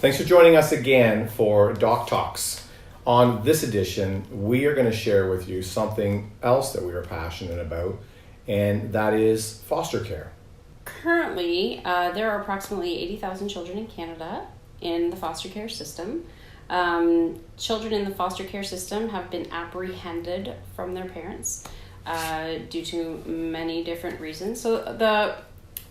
Thanks for joining us again for Doc Talks. On this edition, we are going to share with you something else that we are passionate about, and that is foster care. Currently, there are approximately 80,000 children in Canada in the foster care system. Children in the foster care system have been apprehended from their parents due to many different reasons. So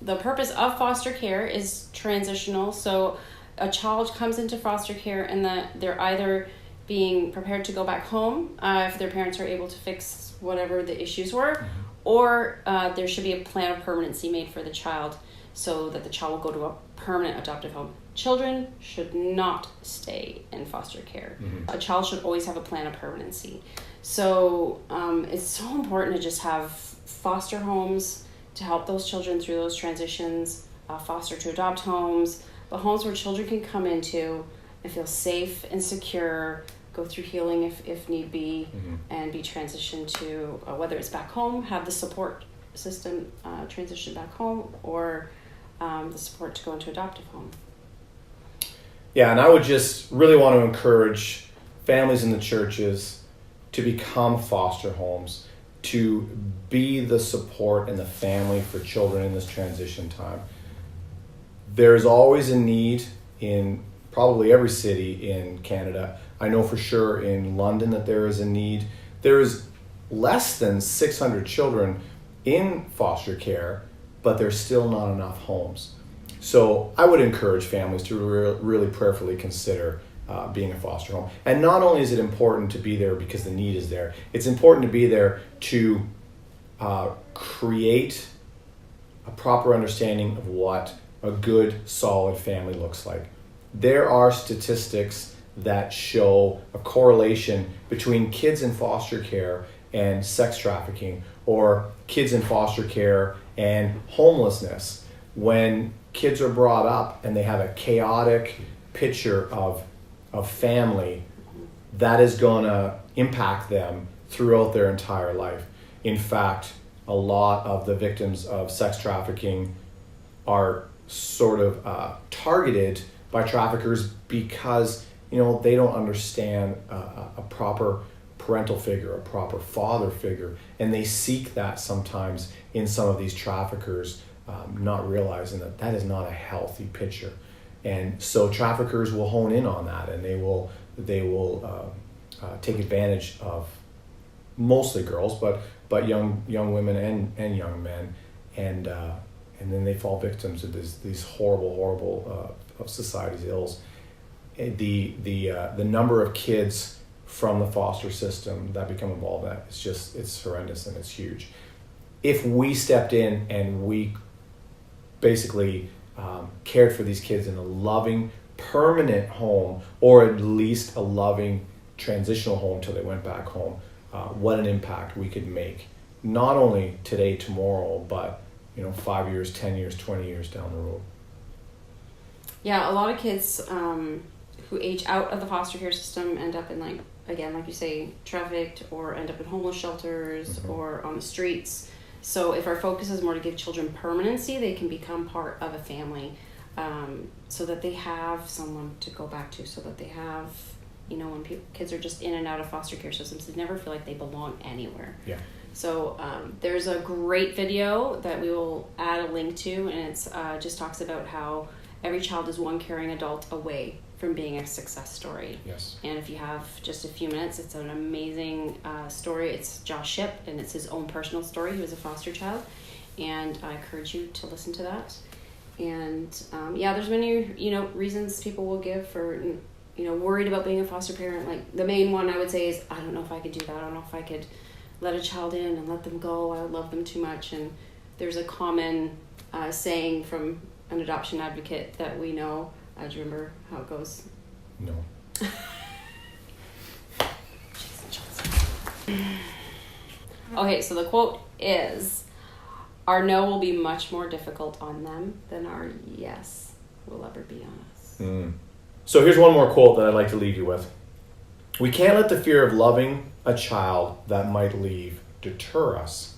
the purpose of foster care is transitional. So a child comes into foster care and they're either being prepared to go back home if their parents are able to fix whatever the issues were, or there should be a plan of permanency made for the child so that the child will go to a permanent adoptive home. Children should not stay in foster care. A child should always have a plan of permanency. So it's so important to just have foster homes to help those children through those transitions, foster to adopt homes, but homes where children can come into and feel safe and secure, go through healing if need be, and be transitioned to, whether it's back home, have the support system transition back home, or the support to go into adoptive home. Yeah, and I would just really want to encourage families in the churches to become foster homes, to be the support and the family for children in this transition time. There's always a need in probably every city in Canada. I know for sure in London that there is a need. There is less than 600 children in foster care, but there's still not enough homes. So I would encourage families to really prayerfully consider being a foster home. And not only is it important to be there because the need is there, it's important to be there to create a proper understanding of what a good, solid family looks like. There are statistics that show a correlation between kids in foster care and sex trafficking, or kids in foster care and homelessness. When kids are brought up and they have a chaotic picture of family, that is going to impact them throughout their entire life. In fact, a lot of the victims of sex trafficking are sort of targeted by traffickers because they don't understand a proper parental figure, a proper father figure, and they seek that sometimes in some of these traffickers, not realizing that is not a healthy picture. And so traffickers will hone in on that, and they will take advantage of mostly girls, but young women and young men, and then they fall victims of these horrible of society's ills. The number of kids from the foster system that become involved in that it's horrendous, and it's huge. If we stepped in and we basically cared for these kids in a loving, permanent home, or at least a loving transitional home till they went back home, what an impact we could make, not only today, tomorrow, but 5 years, 10 years, 20 years down the road. Yeah, a lot of kids who age out of the foster care system end up in, like you say, trafficked, or end up in homeless shelters or on the streets. So if our focus is more to give children permanency, they can become part of a family, so that they have someone to go back to, so that they have, when kids are just in and out of foster care systems, they never feel like they belong anywhere. Yeah. So there's a great video that we will add a link to, and it's just talks about how every child is one caring adult away from being a success story. Yes. And if you have just a few minutes, it's an amazing story. It's Shipp, and it's his own personal story. He was a foster child, and I encourage you to listen to that. And there's many reasons people will give for worried about being a foster parent. Like the main one I would say is, I don't know if I could do that. I don't know if I could let a child in and let them go. I would love them too much. And there's a common saying from an adoption advocate that we know. Do you remember how it goes? No. Okay, so the quote is, "Our no will be much more difficult on them than our yes will ever be on us." So here's one more quote that I'd like to leave you with. "We can't let the fear of loving a child that might leave deter us.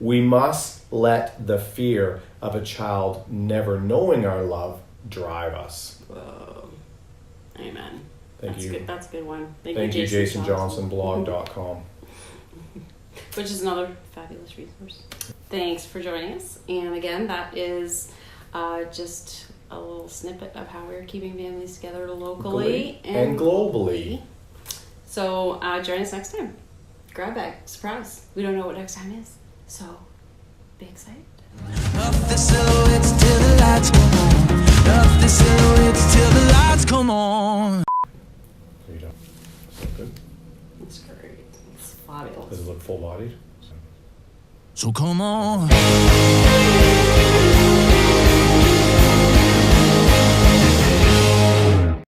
We must let the fear of a child never knowing our love drive us." Thank That's you. good. That's a good one. Thank you, JasonJohnsonblog.com. Which is another fabulous resource. Thanks for joining us. And again, that is just a little snippet of how we're keeping families together locally and globally. So join us next time. Grab bag. Surprise. We don't know what next time is. So be excited. Up the silhouettes till the lights come on. Up the silhouettes till the lights come on. There you go. Is that good? It's great. It's fabulous. Does it look full bodied? So come on.